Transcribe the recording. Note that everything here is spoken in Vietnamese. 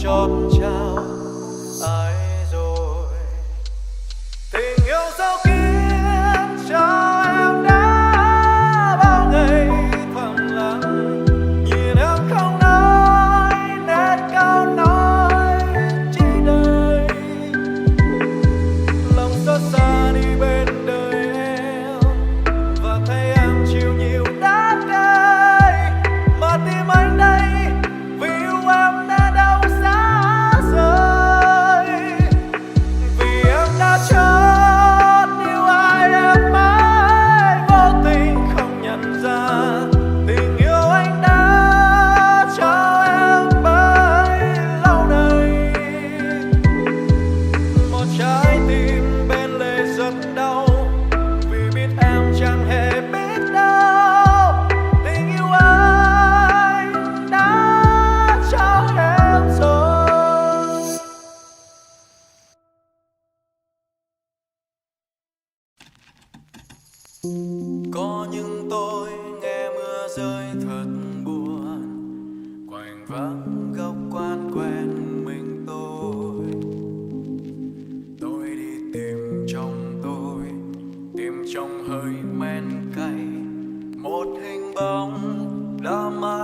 chót trao ai rồi. Tình yêu sao khiến cho em đã bao ngày thầm lặng, nhìn em không nói nét câu nói chỉ đời. Lòng xót xa đi bên đời em và thấy em chịu nhiều đắng cay, mà tim anh đây vì yêu em đã đau xa rời. Vì em đã chót yêu ai em mãi vô tình không nhận ra, tình yêu anh đã trao em bấy lâu nay. Một trái tim bên lề rất đau vì biết em chẳng hề biết đâu, tình yêu anh đã trao em rồi. Có những tôi nghe mưa rơi thật buồn, quanh vắng góc quán quen mình tôi đi tìm trong tôi, tìm trong hơi men cay.